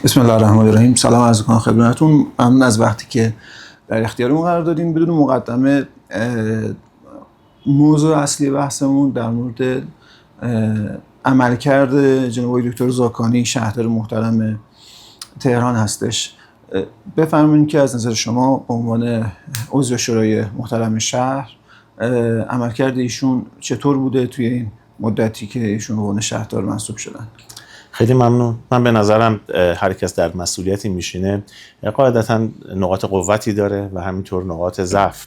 بسم الله الرحمن الرحیم. سلام عرض می‌کنم خدمتتون. ممنون از وقتی که در اختیارمون قرار دادین. بدون مقدمه موضوع اصلی بحثمون در مورد عملکرد جناب آقای دکتر زاکانی شهردار محترم تهران هستش. بفرمایید که از نظر شما به عنوان عضو شورای محترم شهر عملکرد ایشون چطور بوده توی این مدتی که ایشون به عنوان شهردار منصوب شدن؟ خیلی ممنون. من به نظرم هر کس در مسئولیتی میشینه قاعدتاً نقاط قوتی داره و همینطور نقاط ضعف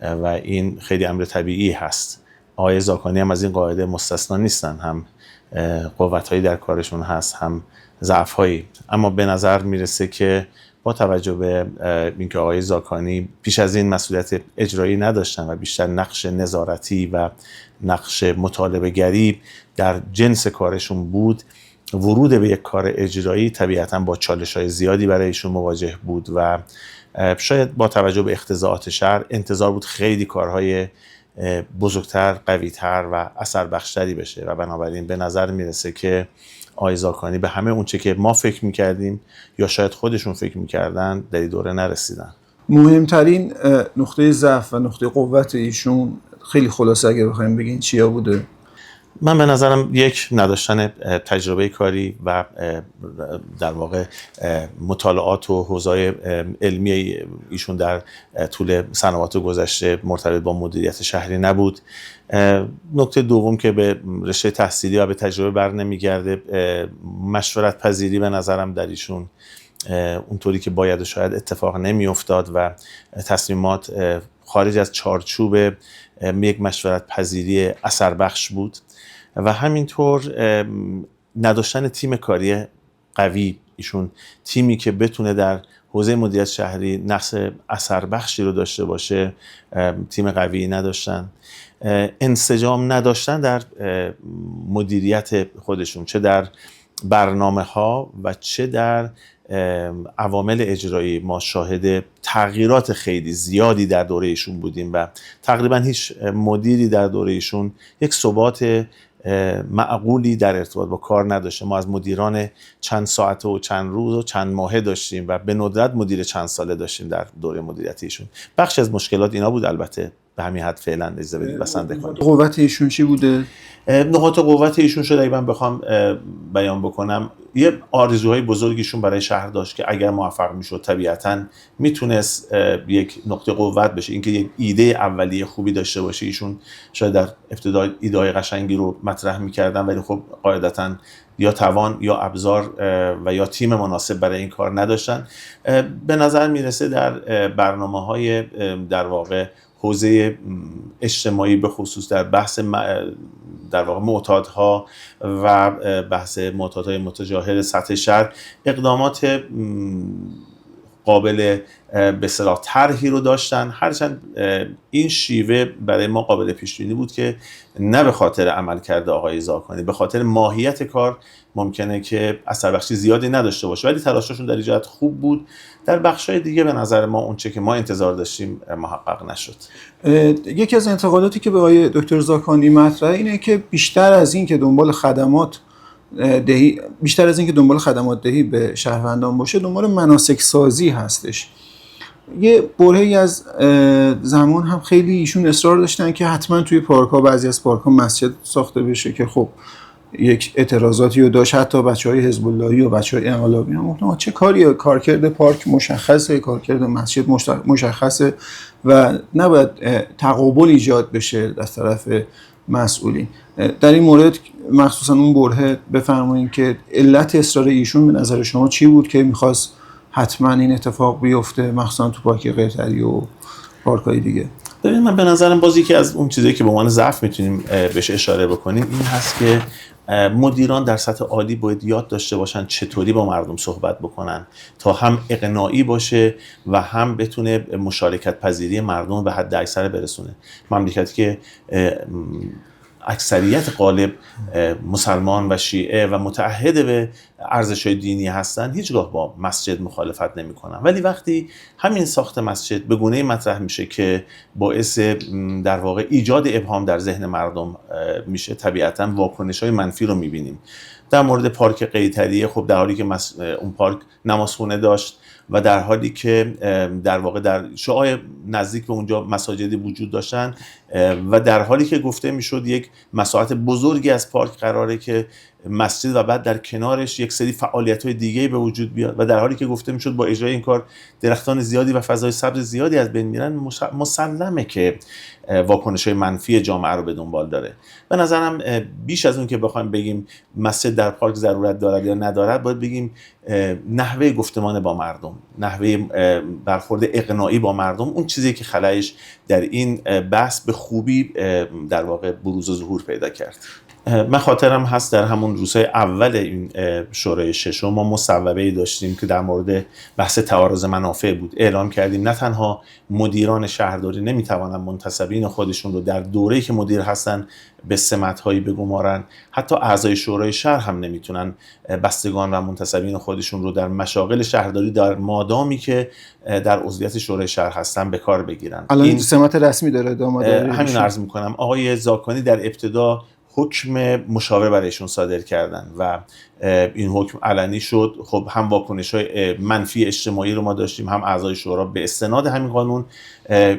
و این خیلی امر طبیعی هست. آقای زاکانی هم از این قاعده مستثنا نیستن، هم قوت‌هایی در کارشون هست هم ضعف‌هایی. اما به نظر میرسه که با توجه به اینکه آقای زاکانی پیش از این مسئولیت اجرایی نداشتن و بیشتر نقش نظارتی و نقش مطالبه گری در جنس کارشون بود، ورود به یک کار اجرایی طبیعتاً با چالش‌های زیادی برای ایشون مواجه بود و شاید با توجه به اقتضاعات شهر انتظار بود خیلی کارهای بزرگتر، قوی‌تر و اثر بخشتری بشه و بنابراین به نظر میرسه که آقای زاکانی به همه اون چه که ما فکر میکردیم یا شاید خودشون فکر میکردن در این دوره نرسیدن. مهمترین نقطه ضعف و نقطه قوت ایشون خیلی خلاصه اگه بخوایم بگین چیا بوده؟ من به نظرم یک، نداشتن تجربه کاری و در واقع مطالعات و حوزه‌های علمی ایشون در طول سنوات گذشته مرتبط با مدیریت شهری نبود. نکته دوم که به رشته تحصیلی و به تجربه بر نمیگرده، مشورت پذیری به نظرم در ایشون اونطوری که باید و شاید اتفاق نمی افتاد و تصمیمات خارج از چارچوب یک مشورت پذیری اثر بخش بود و همینطور نداشتن تیم کاری قوی. ایشون تیمی که بتونه در حوزه مدیریت شهری نقش اثر بخشی رو داشته باشه تیم قوی نداشتن. انسجام نداشتن در مدیریت خودشون، چه در برنامه ها و چه در عوامل اجرایی. ما شاهد تغییرات خیلی زیادی در دوره ایشون بودیم و تقریبا هیچ مدیری در دوره ایشون یک ثبات معقولی در ارتباط با کار نداشته. ما از مدیران چند ساعته و چند روز و چند ماهه داشتیم و به ندرت مدیر چند ساله داشتیم در دوره مدیریت ایشون. بخش از مشکلات اینا بود. البته به همین حد فعلا اجازه بدید بسنده کنیم. قوت ایشون چی بوده؟ نقاط قوت ایشون شده اگه من بخوام بیان بکنم، یه آرزوهای بزرگیشون برای شهر داشت که اگر موفق میشد طبیعتاً میتونست یک نقطه قوت بشه. اینکه یک ایده اولیه خوبی داشته باشه. ایشون شاید در ابتدا ایده‌های قشنگی رو مطرح میکردن ولی خب قاعدتاً یا توان یا ابزار و یا تیم مناسب برای این کار نداشتن. به نظر میرسه در برنامه‌های در واقع حوزه اجتماعی به خصوص در بحث در واقع معتادها و بحث معتادهای متجاهل سطح شهر اقدامات قابل به اصطلاح طرحی رو داشتن، هرچند این شیوه برای ما قابل پیش بینی بود که نه به خاطر عملکرد آقای زاکانی، به خاطر ماهیت کار ممکنه که اثر بخشی زیادی نداشته باشه، ولی تلاششون در این جهت خوب بود. در بخش‌های دیگه به نظر ما اون چه که ما انتظار داشتیم محقق نشد. یکی از انتقاداتی که به آقای دکتر زاکانی مطرحه اینه که بیشتر از این که دنبال خدمات دهی به شهروندان باشه، دنبال مناسک سازی هستش. یه برهه‌ای از زمان هم خیلی ایشون اصرار داشتن که حتما توی پارک‌ها، بعضی از پارک‌ها مسجد ساخته بشه که خب یک اعتراضاتی رو داشت. حتی بچه‌های حزب اللهی و بچه‌های انقلابی هم گفتن چه کاریه، کارکرد پارک مشخصه، کارکرد مسجد مشخصه و نباید تقابل ایجاد بشه از طرف مسئولین. در این مورد مخصوصا اون برهه بفرمایید که علت اصرار ایشون به نظر شما چی بود که می‌خواست حتما این اتفاق بیفته، مخصوصا تو پارک قیصری و پارک‌های دیگه؟ ببین، من به نظرم بازی که از اون چیزایی که به عنوان ضعف میتونیم بهش اشاره بکنیم این هست که مدیران در سطح عالی باید یاد داشته باشن چطوری با مردم صحبت بکنن تا هم اقناعی باشه و هم بتونه مشارکت پذیری مردم به حد اکثر برسونه. مملکتی که اکثریت غالب مسلمان و شیعه و متعهد به ارزش‌های دینی هستن هیچگاه با مسجد مخالفت نمی‌کنن، ولی وقتی همین ساخت مسجد به گونه‌ای مطرح میشه که باعث در واقع ایجاد ابهام در ذهن مردم میشه، طبیعتاً واکنش‌های منفی رو می‌بینیم. در مورد پارک قیطریه، خب در حالی که اون پارک نمازخونه داشت و در حالی که در واقع در شعاع نزدیک به اونجا مساجدی وجود داشتن و در حالی که گفته میشد یک مساحت بزرگی از پارک قراره که مسجد و بعد در کنارش یک سری فعالیت‌های دیگه به وجود بیاد و در حالی که گفته میشد با اجرای این کار درختان زیادی و فضای سبز زیادی از بین میرن، مسلمه که واکنش‌های منفی جامعه رو به دنبال داره. به نظرم بیش از اون که بخوایم بگیم مسجد در پارک ضرورت دارد یا ندارد، باید بگیم نحوه گفتمان با مردم، نحوه برخورد اقناعی با مردم، اون چیزی که خلایش در این بحث به خوبی در واقع بروز و ظهور پیدا کرد. من خاطرم هست در همون روزهای اول این شورای ششم ما مصوبه‌ای داشتیم که در مورد بحث تعارض منافع بود. اعلام کردیم نه تنها مدیران شهرداری نمیتوانند منتصبین خودشون رو در دوره‌ای که مدیر هستن به سمت‌هایی بگمارن، حتی اعضای شورای شهر هم نمیتونن بستگان و منتصبین خودشون رو در مشاغل شهرداری در مادامی که در عضویت شورای شهر هستن به کار بگیرن. الان این سمت رسمی داره داماداری؟ همین عرض میکنم. آقای زاکانی در ابتدا حکم مشاور برایشون صادر کردن و این حکم علنی شد. خب هم واکنش‌های منفی اجتماعی رو ما داشتیم، هم اعضای شورا به استناد همین قانون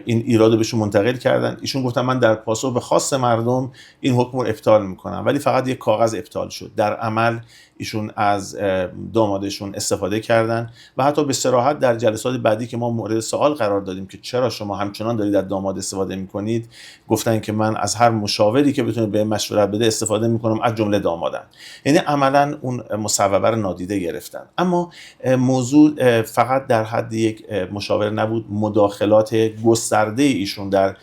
این ایراد رو بهشون منتقل کردن. ایشون گفتن من در پاسخ به خواست مردم این حکم رو ابطال میکنم، ولی فقط یک کاغذ ابطال شد. در عمل ایشون از دامادشون استفاده کردن و حتی به صراحت در جلسات بعدی که ما مورد سوال قرار دادیم که چرا شما همچنان دارید از داماد استفاده میکنید، گفتن که من از هر مشاوری که بتونه به مشورت بده استفاده میکنم، از جمله دامادم. یعنی عملاً اون مصوبه رو نادیده گرفتن. اما موضوع فقط در حد یک مشاور نبود. مداخلات گسترده ایشون در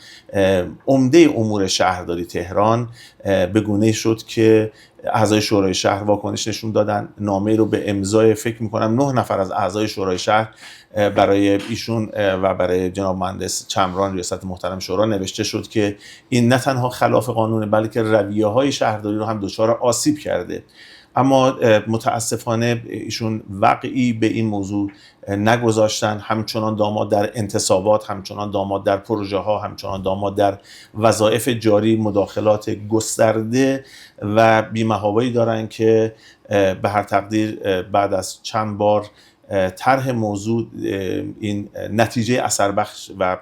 عمده امور شهرداری تهران به گونه‌ای شد که اعضای شورای شهر واکنش نشون دادن. نامه رو به امضای فکر می‌کنم 9 نفر از اعضای شورای شهر برای ایشون و برای جناب مهندس چمران ریاست محترم شورا نوشته شد که این نه تنها خلاف قانونه بلکه رویه‌های شهرداری رو هم دچار آسیب کرده. اما متاسفانه ایشون وقعی به این موضوع نگذاشتن. همچنان داماد در انتصابات، همچنان داماد در پروژه ها، همچنان داماد در وظایف جاری مداخلات گسترده و بی‌محابایی دارن که به هر تقدیر بعد از چند بار طرح موضوع این نتیجه اثر بخش و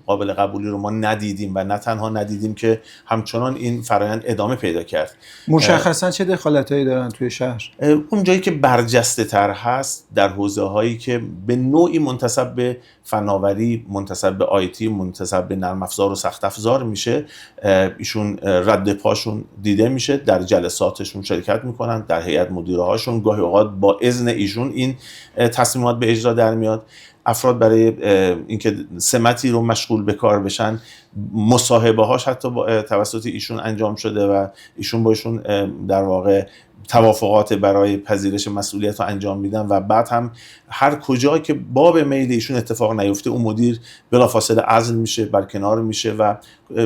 قابل قبولی رو ما ندیدیم و نه تنها ندیدیم که همچنان این فرایند ادامه پیدا کرد. مشخصا چه دخالتایی دارن توی شهر؟ اون جایی که برجسته تر هست در حوزه هایی که به نوعی منتسب به فناوری، منتسب به آیتی، منتسب به نرم افزار و سخت افزار میشه، ایشون رد پاشون دیده میشه، در جلساتشون شرکت میکنن، در هیئت مدیره هاشون گاهی اوقات با اذن ایشون این تصمیمات به اجرا در میاد. افراد برای اینکه سمتی رو مشغول به کار بشن، مصاحبه هاش حتی توسط ایشون انجام شده و ایشون با ایشون در واقع توافقات برای پذیرش مسئولیت رو انجام میدن و بعد هم هر کجا که باب میل ایشون اتفاق نیفته اون مدیر بلافاصله عزل میشه، برکنار میشه و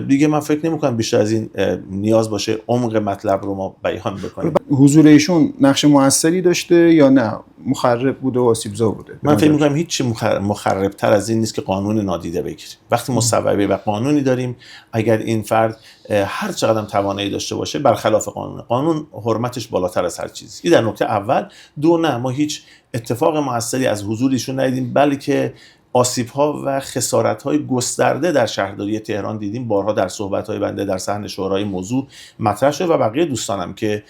دیگه من فکر نمی‌کنم بیشتر از این نیاز باشه عمق مطلب رو ما بیان بکنیم. حضور ایشون نقش موثری داشته یا نه مخرب بوده و آسیبزا بوده؟ من فکر می‌کنم هیچ مخرب‌تر از این نیست که قانون نادیده بگیریم. وقتی مصوبه و قانونی داریم، اگر این فرد هر چقدر توانایی داشته باشه برخلاف قانون حرمتش بالاتر از هر چیزی. این در نکته اول. دو، نه ما هیچ اتفاق موثری از حضور ایشون ندیدیم، بلکه آسیب‌ها و خسارت‌های گسترده در شهرداری تهران دیدیم. بارها در صحبت‌های بنده در صحن شورای موضوع مطرح شد و بقیه دوستانم که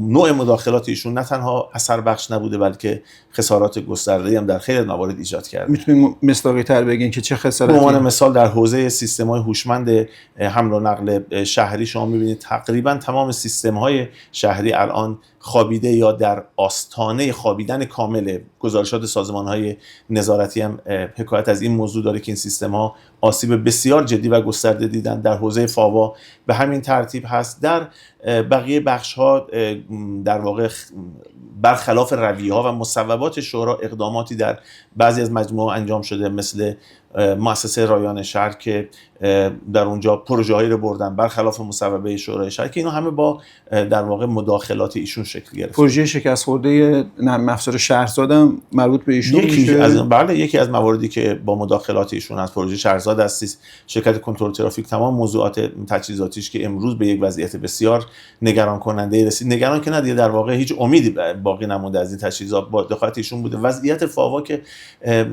نوع مداخلات ایشون نه تنها اثر بخش نبوده بلکه خسارات گسترده‌ای هم در خیلی موارد ایجاد کرده. میتونیم مصداقی‌تر بگین که چه خسارتی؟ به عنوان مثال در حوزه سیستم‌های هوشمند حمل و نقل شهری شما می‌بینید تقریباً تمام سیستم‌های شهری الان خوابیده یا در آستانه خوابیدن کامل. گزارشات سازمان‌های نظارتی هم حکایت از این موضوع داره که این سیستم‌ها آسیب بسیار جدی و گسترده دیدن. در حوزه فاوا به همین ترتیب هست. در بقیه بخش‌ها در واقع برخلاف رویه‌ها و مصوبات شورا اقداماتی در بعضی از مجموعه انجام شده، مثل مؤسسه رایان شهر که در اونجا پروژه‌هایی رو بردن برخلاف مصوبه شورای شهر، که اینا همه با در واقع مداخلات ایشون شکل گرفت. پروژه شکست خورده نرم افزار شهرزاد هم مربوط به ایشون یکی از مواردی که با مداخلات ایشون از پروژه شهرزاد است، شرکت کنترل ترافیک تمام موضوعات تجهیزاتیش که امروز به یک وضعیت بسیار نگران کننده رسید، نگران که ندیده در واقع هیچ امیدی باقی نمونده از این تجهیزات، با دخالت ایشون بوده. وضعیت فاوا که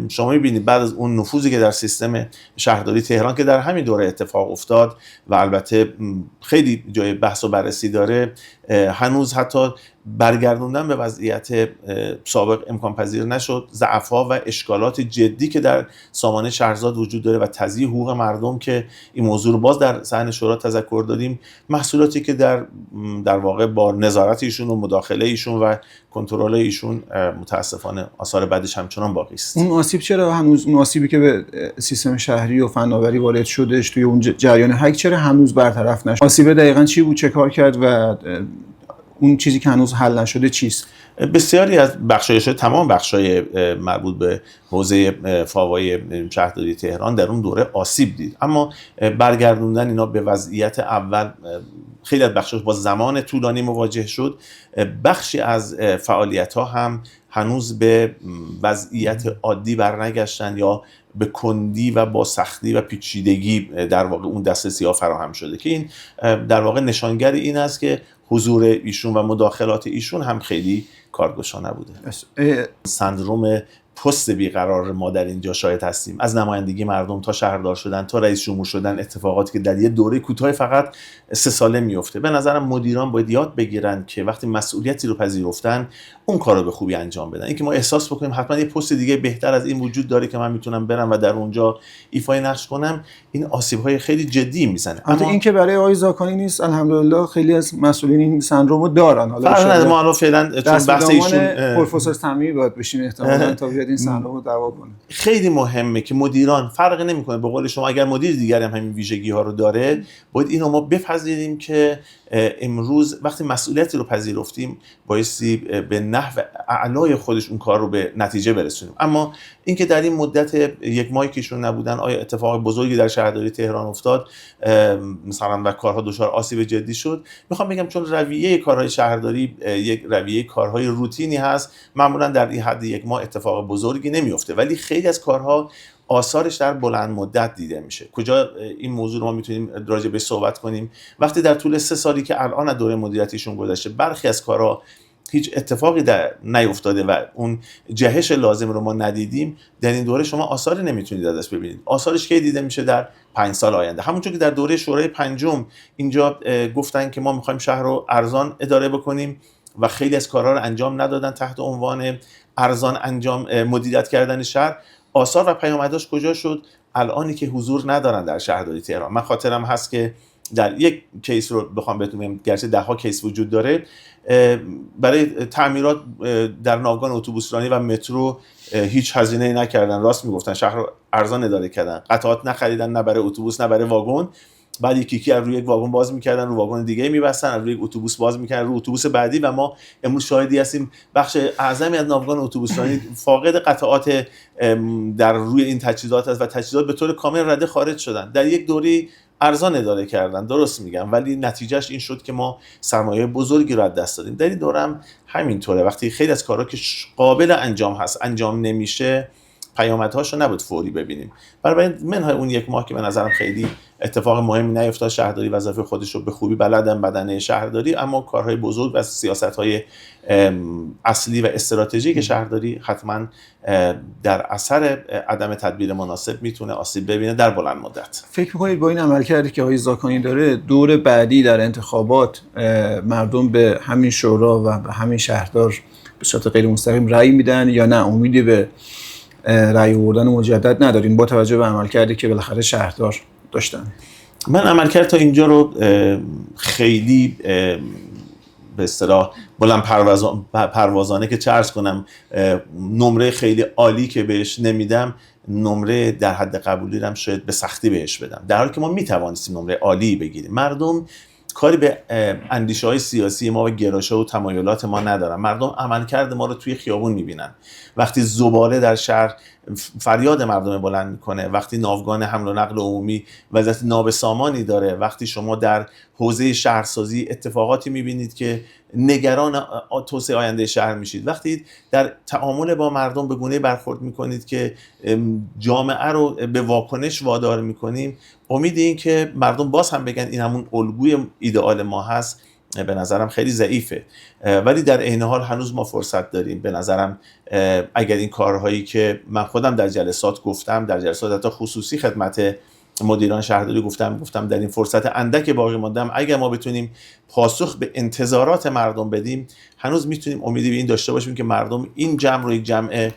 شما می‌بینید بعد از اون نفوذی که در سیستم شهرداری تهران که در همین دوره اتفاق افتاد و البته خیلی جای بحث و بررسی داره، هنوز حتی برگردوندن به وضعیت سابق امکان پذیر نشد. ضعف‌ها و اشکالات جدی که در سامانه شهرزاد وجود داره و تضییع حقوق مردم که این موضوع رو باز در صحن شورا تذکر دادیم، محصولاتی که در واقع با نظارت ایشون و مداخله ایشون و کنترل ایشون متاسفانه آثار بعدش همچنان باقی است. اون آسیب چرا هنوز، اون آسیبی که به سیستم شهری و فناوری وارد شدهش توی اون جریان هک چرا هنوز برطرف نشد؟ آسیب دقیقاً چی بود، چه کار کرد و اون چیزی که هنوز حل نشده چیست؟ بسیاری از بخشایش، تمام بخشای مربوط به حوزه فاوای شهرداری تهران در اون دوره آسیب دید، اما برگردوندن اینا به وضعیت اول خیلی از بخشش با زمان طولانی مواجه شد. بخشی از فعالیت‌ها هم هنوز به وضعیت عادی برنگشتن یا به کندی و با سختی و پیچیدگی در واقع اون دسترسی‌ها فراهم شده، که این در واقع نشانگر این است که حضور ایشون و مداخلات ایشون هم خیلی کارگشا نبوده. سندروم پست بیقرار ما در اینجا شاهد هستیم، از نمایندگی مردم تا شهردار شدن تا رئیس جمهور شدن، اتفاقاتی که در یه دوره کوتاه فقط 3 ساله میفته. به نظرم مدیران باید یاد بگیرن که وقتی مسئولیتی رو پذیرفتن اون کارو به خوبی انجام بدن. اینکه ما احساس بکنیم حتما یه پست دیگه بهتر از این وجود داره که من میتونم برم و در اونجا ایفای نقش کنم، این آسیب‌های خیلی جدی میزنه. اما این که برای آقای زاکانی نیست، الحمدلله خیلی از مسئولین این سندرومو دارن. حالا ما الان فعلا چون بحث ایشون پروفسور تمیمی باید بشین احتمالاً تا بیاد این سندرومو دعوا کنه. خیلی مهمه که مدیران فرق نمیکنه، به قول شما اگر مدیر دیگری هم همین ویژگی‌ها رو داره، باید اینو ما بپذیریم که امروز وقتی مسئولیتی رو پذیرفتیم بایستی به نحو اعلای خودش اون کار رو به نتیجه برسونیم. اما اینکه در این مدت 1 ماهی که ایشون نبودن آیا اتفاق بزرگی در شهرداری تهران افتاد مثلا و کارها دچار آسیب جدی شد؟ میخوام بگم چون رویه کارهای شهرداری یک رویه کارهای روتینی هست، معمولا در این حد 1 ماه اتفاق بزرگی نمیفته، ولی خیلی از کارها آثارش در بلند مدت دیده میشه. کجا این موضوع رو ما میتونیم راجع بهش صحبت کنیم؟ وقتی در طول 3 سالی که الان از دوره مدیریتیشون گذشته برخی از کارها هیچ اتفاقی در نیفتاده و اون جهش لازم رو ما ندیدیم، در این دوره شما آثاری نمیتونید ازش ببینید. آثارش کی دیده میشه؟ در 5 سال آینده. همونطور که در دوره شورای پنجم اینجا گفتن که ما میخوایم شهر رو ارزان اداره بکنیم و خیلی از کارها رو انجام ندادن تحت عنوان ارزان انجام مدیریت کردن شهر. آثار و پیامداش کجا شد؟ الانی که حضور ندارن در شهرداری تهران. من خاطرم هست که در یک کیس رو بخوام بهتون بگم، گرچه 10 ها کیس وجود داره، برای تعمیرات در ناوگان اتوبوسرانی و مترو هیچ هزینه‌ای نکردن، راست میگفتن، شهر رو ارزان اداره کردن، قطعات نخریدن، نه برای اتوبوس نه برای واگن. بعد یکی از روی یک واگن باز می‌کردن، رو واگن دیگه می‌بستن، از روی یک اتوبوس باز می‌کردن، رو اتوبوس بعدی، و ما امروز شاهدی هستیم بخش اعظمی از ناوگان اتوبوسرانی فاقد قطعات در روی این تجهیزات است و تجهیزات به طور کامل رده خارج شدن. در یک دوره ارزان اداره کردن، درست میگم، ولی نتیجهش این شد که ما سرمایه بزرگی رو از دست دادیم. در این دوره هم همینطوره، وقتی خیلی از کارها که قابل انجام هست انجام نمیشه، پیامدهاشو نبود فوری ببینیم. برای منهای اون 1 ماه که به نظرم خیلی اتفاق مهمی نیفتاد، شهرداری وظایف خودش رو به خوبی بلدن، بدنه شهرداری، اما کارهای بزرگ و سیاست‌های اصلی و استراتژیک شهرداری حتما در اثر عدم تدبیر مناسب میتونه آسیب ببینه در بلند مدت. فکر می‌کنید با این عملکردی که آقای زاکانی داره، دور بعدی در انتخابات مردم به همین شورا و به همین شهردار به صورت غیر مستقیم رأی میدن یا نه امیدی به رأی آوردن مجدد ندارین با توجه به عملکردی که بالاخره شهردار داشتن؟ من عملکرد تا اینجا رو خیلی به اصطلاح بلند پروازانه که چرس کنم نمره خیلی عالی که بهش نمیدم، نمره در حد قبولی رو هم شاید به سختی بهش بدم، در حالی که ما میتوانستیم نمره عالی بگیریم. مردم کاری به اندیشه‌های سیاسی ما و گرایش‌ها و تمایلات ما ندارن. مردم عملکرد ما رو توی خیابون می‌بینن. وقتی زباله در شهر فریاد مردم بلند میکنه، وقتی ناوگان حمل و نقل عمومی وضعیت نابسامانی داره، وقتی شما در حوزه شهرسازی اتفاقاتی می‌بینید که نگران توسعه آینده شهر میشید، وقتی در تعامل با مردم به گونه‌ای برخورد میکنید که جامعه رو به واکنش وادار میکنیم، امید این که مردم باز هم بگن این همون الگوی ایدئال ما هست به نظرم خیلی ضعیفه. ولی در عین حال هنوز ما فرصت داریم. به نظرم اگر این کارهایی که من خودم در جلسات گفتم، در جلسات حتی خصوصی خدمت مدیران شهرداری گفتم در این فرصت اندک باقی ماندم، اگر ما بتونیم پاسخ به انتظارات مردم بدیم، هنوز میتونیم امیدی به این داشته باشیم که مردم این جمع رو یک جمع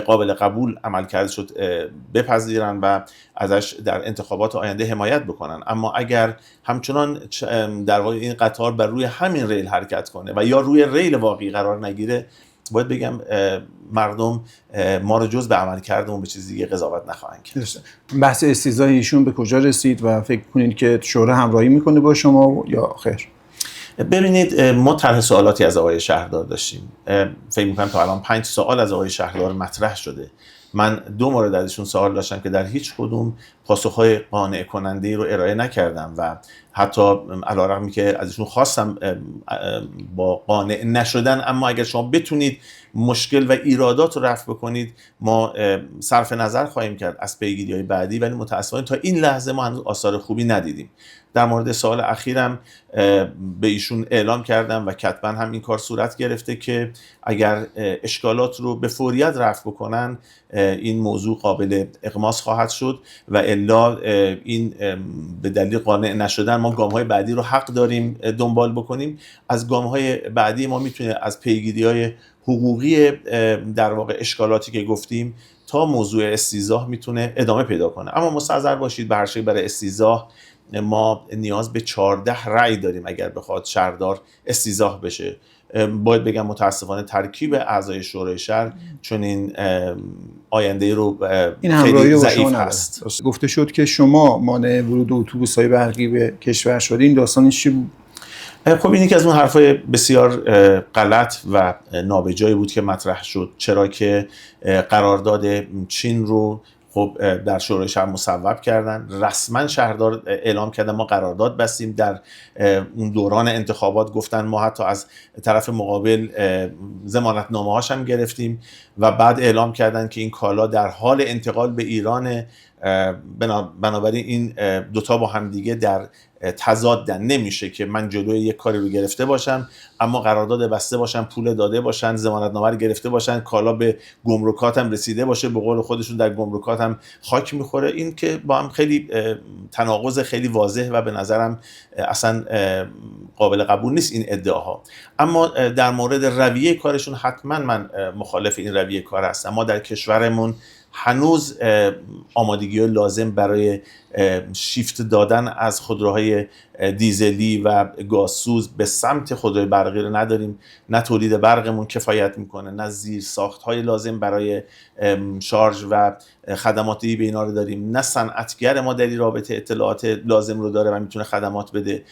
قابل قبول عمل کرده شد بپذیرن و ازش در انتخابات آینده حمایت بکنن. اما اگر همچنان در واقع این قطار بر روی همین ریل حرکت کنه و یا روی ریل واقعی قرار نگیره، باید بگم مردم ما رو جز به عمل کردمون به چیز دیگه قضاوت نخواهند کرد. بحث استیضاح ایشون به کجا رسید و فکر کنید که شورا همراهی میکنه با شما یا خیر؟ ببینید، ما طرح سوالاتی از آقای شهردار داشتیم. فکر می‌کنم تا الان 5 سوال از آقای شهردار مطرح شده. من 2 مورد ازشون سوال داشتم که در هیچ کدوم پاسخ‌های قانع کننده‌ای رو ارائه نکردم و حتی علی‌رغمی که ازشون خواستم با قانع نشدن، اما اگر شما بتونید مشکل و ایرادات رو رفع بکنید ما صرف نظر خواهیم کرد از پیگیری‌های بعدی، ولی متأسفانه تا این لحظه ما هنوز آثار خوبی ندیدیم. در مورد سوال اخیرم به ایشون اعلام کردم و کتباً هم این کار صورت گرفته که اگر اشکالات رو به فوریت رفع بکنن این موضوع قابل اغماس خواهد شد و الا این به دلیل قانع نشدن ما گام‌های بعدی رو حق داریم دنبال بکنیم. از گام‌های بعدی ما میتونه از پیگیری‌های حقوقی در واقع اشکالاتی که گفتیم تا موضوع استیضاح میتونه ادامه پیدا کنه. اما مستحضر باشید به هر شکل برای استیضاح ما نیاز به 14 رأی داریم اگر بخواد شهردار استیضاح بشه. باید بگم متاسفانه ترکیب اعضای شورای شهر چون این آینده رو خیلی ضعیف هست. گفته شد که شما مانع ورود اتوبوس‌های برقی به کشور شدید، این داستانش چی بود؟ خب این یکی از اون حرفای بسیار غلط و نابجایی بود که مطرح شد، چرا که قرارداد چین رو خب در شورای شهر مصوب کردن، رسما شهردار اعلام کردن ما قرارداد بستیم. در اون دوران انتخابات گفتن ما حتی از طرف مقابل ضمانتنامه هاش هم گرفتیم و بعد اعلام کردن که این کالا در حال انتقال به ایران. بنابراین این دوتا با هم دیگه در تضادن. نمیشه که من جلوی یک کاری رو گرفته باشم اما قرارداد بسته باشم، پول داده باشن، ضمانتنامه رو گرفته باشن، کالا به گمرکاتم رسیده باشه، به قول خودشون در گمرکاتم خاک میخوره. این که با هم خیلی تناقض خیلی واضح و به نظرم اصلا قابل قبول نیست این ادعاها. اما در مورد رویه کارشون حتما من مخالف این رویه کار هستم. ما در کشورمون هنوز آمادگی لازم برای شیفت دادن از خودروهای دیزلی و گازسوز به سمت خودروی برقی رو نداریم. نه تولید برقمون کفایت میکنه، نه زیر ساخت‌های لازم برای شارژ و خدماتی به اینا رو داریم، نه صنعتگر ما در این رابطه اطلاعات لازم رو داره و میتونه خدمات بده.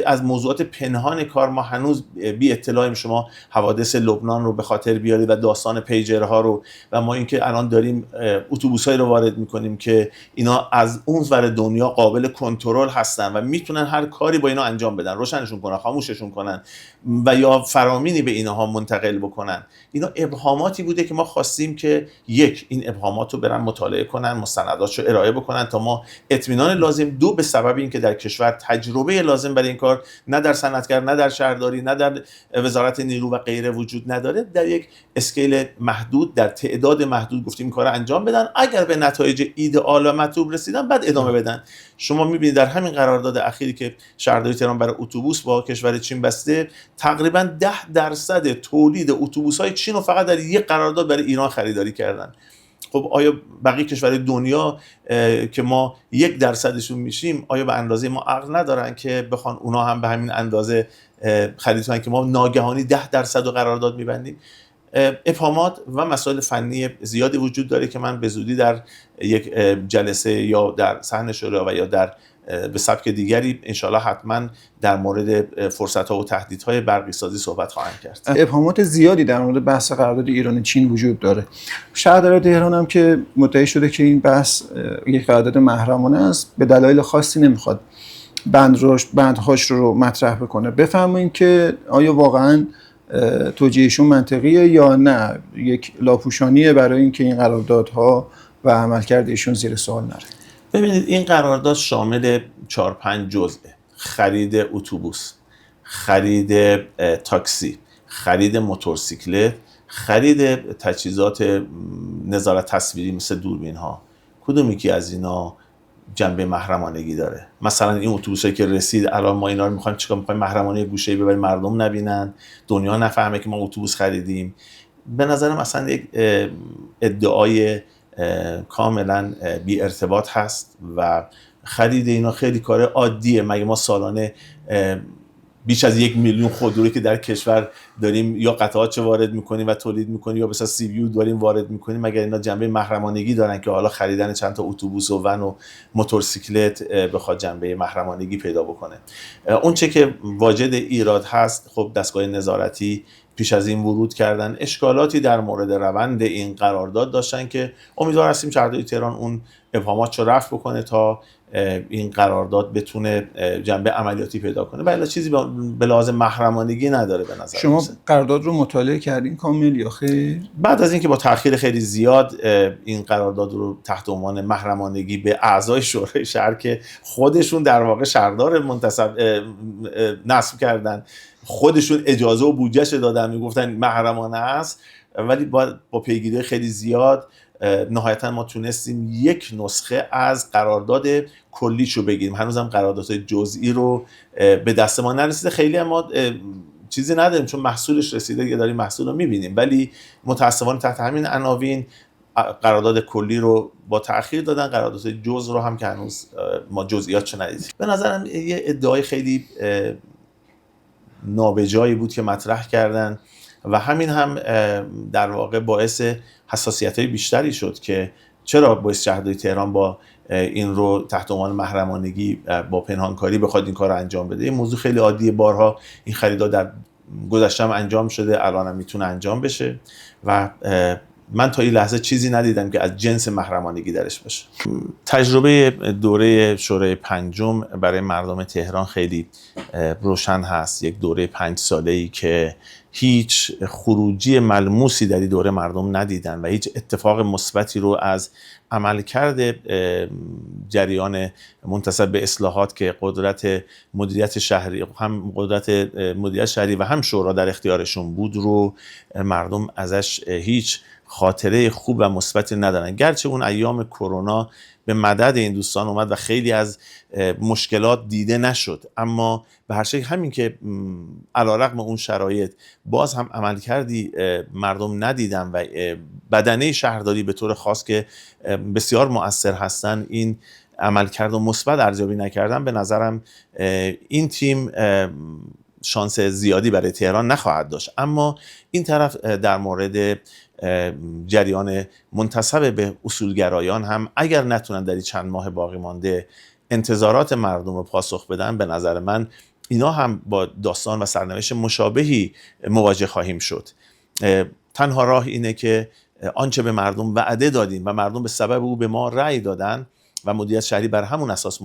از موضوعات پنهان کار ما هنوز بی اطلاعیم. شما حوادث لبنان رو به خاطر بیارید و داستان پیجرها رو و ما اینکه الان داریم اتوبوسایی رو وارد میکنیم که اینا از اون ور دنیا قابل کنترل هستن و میتونن هر کاری با اینا انجام بدن، روشنشون کنن، خاموششون کنن و یا فرامینی به اینها منتقل بکنن. اینا ابهاماتی بوده که ما خواستیم که یک این ابهامات رو برن مطالعه کنن، مستنداتش رو ارائه بکنن تا ما اطمینان لازم، دو به سبب اینکه در کشور تجربه لازم برای این کار نه در صنعتگر، نه در شهرداری، نه در وزارت نیرو و غیره وجود نداره، در یک اسکیل محدود، در تعداد محدود گفتیم این کار رو انجام بدن. اگر به نتایج ایدئال و مطلوب رسیدن بعد ادامه بدن. شما می‌بینید در همین قرارداد اخیری که شهرداری تهران برای اتوبوس با کشور چین بسته، تقریبا 10% تولید اتوبوس‌های چین رو فقط در یک قرارداد برای ایران خریداری کردن. خب آیا بقیه کشورهای دنیا که ما 1% میشیم آیا به اندازه ما عقل ندارن که بخوان اونا هم به همین اندازه خرید کنن که ما ناگهانی 10% رو قرارداد میبندیم؟ ابهامات و مسائل فنی زیادی وجود داره که من به زودی در یک جلسه یا در صحن شورا و یا در به سبک دیگری انشالله حتما در مورد فرصت‌ها و تهدیدهای برقی سازی صحبت خواهم کرد. ابهامات زیادی در مورد بحث قرارداد ایران چین وجود داره. شهرداری تهران هم که مدعی شده که این بحث یک قرارداد محرمانه است، به دلایل خاصی نمیخواد بندهاش رو مطرح بکنه. بفهمین که آیا واقعاً توجیهشون منطقیه یا نه یک لاپوشانیه برای اینکه این قراردادها و عملکرد ایشون زیر سوال نره. ببینید این قرارداد شامل 4-5 جزئه: خرید اتوبوس، خرید تاکسی، خرید موتورسیکلت، خرید تجهیزات نظارت تصویری مثل دوربین ها. کدومی که از اینا جنبه محرمانگی داره؟ مثلا این اتوبوسایی که رسید الان ما اینا رو می‌خوایم چیکار می‌خوایم محرمانه گوشه‌ای ببریم مردم نبینن، دنیا نفهمه که ما اتوبوس خریدیم. به نظر مثلا یک ادعای کاملا بی ارتباط هست و خرید اینا خیلی کار عادیه. مگه ما سالانه بیش از 1 میلیون خودرویی که در کشور داریم یا قطعات وارد میکنیم و تولید میکنیم یا مثلا سی وی داریم وارد میکنیم، مگر اینا جنبه محرمانگی دارن که حالا خریدن چند تا اتوبوس و ون و موتورسیکلت بخواد جنبه محرمانگی پیدا بکنه؟ اون چه که واجد ایراد هست، خب دستگاه نظارتی پیش از این ورود کردن، اشکالاتی در مورد روند این قرارداد داشتن که امیدوار هستیم شهرداری تهران اون ابهامات رو رفع بکنه تا این قرارداد بتونه جنبه عملیاتی پیدا کنه. ولی چیزی به لحاظ محرمانگی نداره به نظر. شما قرارداد رو مطالعه کردین کامل یا خیر؟ بعد از اینکه با تأخیر خیلی زیاد این قرارداد رو تحت عنوان محرمانگی به اعضای شورای شهر که خودشون در واقع شهردار منتصب نصب کردن، خودشون اجازه و بودجهش دادن، میگفتن محرمانه است، ولی با پیگیری خیلی زیاد نهایتا ما تونستیم یک نسخه از قرارداد کلیشو بگیریم. هنوزم قراردادهای جزئی رو به دست ما نرسیده، خیلی هم ما چیزی نداریم چون محصولش رسیده، یه داریم محصول رو میبینیم، ولی متاسفانه تحت همین عناوین قرارداد کلی رو با تأخیر دادن، قرارداد جزء رو هم که هنوز ما جزئیاتش ندیدیم. به نظرم یه ادعای خیلی نابجایی بود که مطرح کردن و همین هم در واقع باعث حساسیت‌های بیشتری شد که چرا باید شهرداری تهران با این رو تحت عنوان محرمانگی با پنهانکاری بخواد این کار رو انجام بده. این موضوع خیلی عادیه، بارها این خریدها در گذشته هم انجام شده، الان هم میتونه انجام بشه و من تا این لحظه چیزی ندیدم که از جنس محرمانگی درش باشه. تجربه دوره شورای پنجم برای مردم تهران خیلی روشن هست. یک دوره 5 ساله‌ای که هیچ خروجی ملموسی در این دوره مردم ندیدن و هیچ اتفاق مثبتی رو از عملکرد جریان منتسب به اصلاحات که قدرت مدیریت شهری و هم شورا در اختیارشون بود رو مردم ازش هیچ خاطره خوب و مثبتی ندارن. گرچه اون ایام کرونا به مدد این دوستان اومد و خیلی از مشکلات دیده نشد، اما به هر شکل همین که علیرغم اون شرایط باز هم عمل کردی مردم ندیدن و بدنه شهرداری به طور خاص که بسیار مؤثر هستن این عملکرد و مثبت ارزیابی نکردن، به نظرم این تیم شانس زیادی برای تهران نخواهد داشت. اما این طرف در مورد جریان منتسب به اصولگرایان هم اگر نتونن در این چند ماه باقی مانده انتظارات مردم رو پاسخ بدن، به نظر من اینا هم با داستان و سرنوشت مشابهی مواجه خواهیم شد. تنها راه اینه که آنچه به مردم وعده دادیم و مردم به سبب او به ما رأی دادن و مدیریت شهری بر همون اساس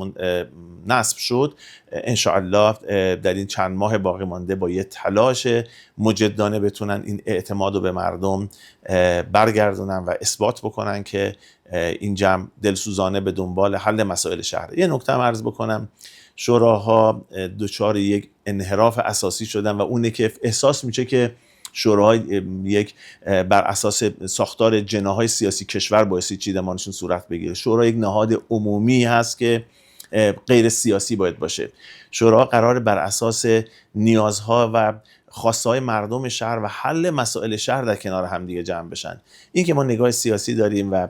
نصب شد، انشاءالله در این چند ماه باقی مانده با یه تلاش مجدانه بتونن این اعتماد رو به مردم برگردونن و اثبات بکنن که این جمع دلسوزانه به دنبال حل مسائل شهر. یه نکته هم عرض بکنم، شوراها دچار یک انحراف اساسی شدن و اونه که احساس میشه که شوراها یک بر اساس ساختار جناح‌های سیاسی کشور بایستی چیدمانشون صورت بگیره. شورا یک نهاد عمومی هست که غیر سیاسی باید باشه. شورا قرار بر اساس نیازها و خواسته‌های مردم شهر و حل مسائل شهر در کنار هم دیگه جمع بشن. این که ما نگاه سیاسی داریم و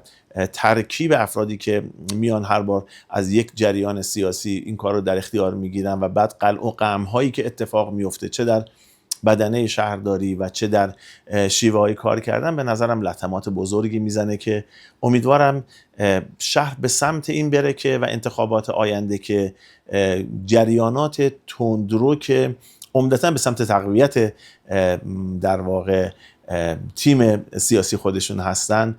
ترکیب افرادی که میان هر بار از یک جریان سیاسی این کار رو در اختیار میگیرن و بعد قلع و قمع هایی که اتفاق میفته چه در بدنه شهرداری و چه در شیوه‌های کار کردن به نظرم لطمات بزرگی میزنه که امیدوارم شهر به سمت این بره که و انتخابات آینده که جریانات تندرو که عمدتاً به سمت تقویت در واقع تیم سیاسی خودشون هستن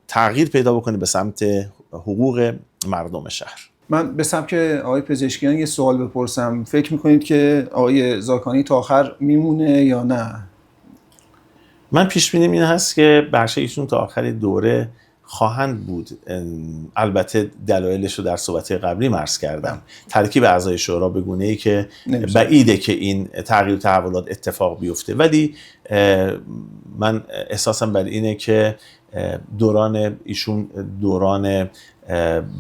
تغییر پیدا بکنه به سمت حقوق مردم شهر. من به سمت آقای پزشکیان یه سوال بپرسم. فکر میکنید که آقای زاکانی تا آخر میمونه یا نه؟ من پیش بینیم این هست که بخش ایشون تا آخر دوره خواهند بود. البته دلایلش رو در صحبت قبلی عرض کردم. ترکیب اعضای شورا به گونه‌ای که بعیده که این تغییر و تحولات اتفاق بیفته، ولی من احساسم بر اینه که دوران ایشون دوران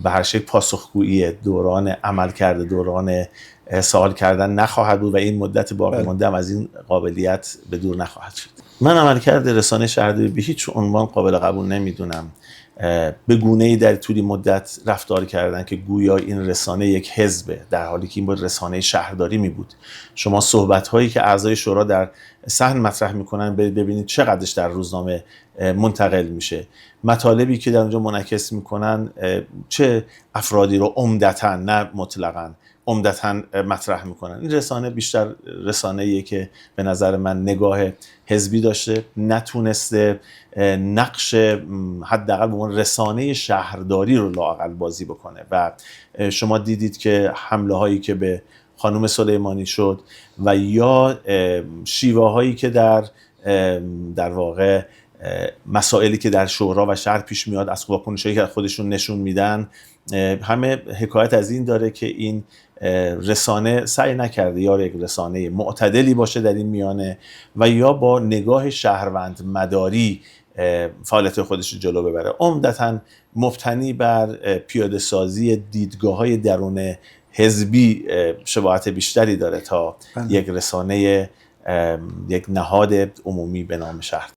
به هر شکل پاسخگویی، دوران عمل کرده، دوران سوال کردن نخواهد بود و این مدت باقی مانده هم از این قابلیت به دور نخواهد شد. من عملکرد رسانه شهرداری به هیچ عنوان قابل قبول نمیدونم. به گونه‌ای در طولی مدت رفتار کردن که گویا این رسانه یک حزبه، در حالی که این بود رسانه شهرداری می بود. شما صحبت‌هایی که اعضای شورا در صحن مطرح میکنن ببینید چقدرش در روزنامه منتقل میشه. مطالبی که در اونجا منعکس میکنن چه افرادی رو عمدتاً، نه مطلقاً، عمدتاً مطرح میکنن. این رسانه بیشتر رسانه‌ایه که به نظر من نگاه حزبی داشته، نتونسته نقش حداقل به عنوان رسانه شهرداری رو لااقل بازی بکنه و شما دیدید که حمله هایی که به خانم سلیمانی شد و یا شیوه هایی که در واقع مسائلی که در شورا و شهر پیش میاد از واکنشایی که خودشون نشون میدن، همه حکایت از این داره که این رسانه سعی نکرده یا یک رسانه معتدلی باشه در این میانه و یا با نگاه شهروند مداری فعالیت خودش رو جلو ببره. عمدتاً مبتنی بر پیاده سازی دیدگاه‌های درون حزبی شباهت بیشتری داره تا یک رسانه، یک نهاد عمومی به نام شهر.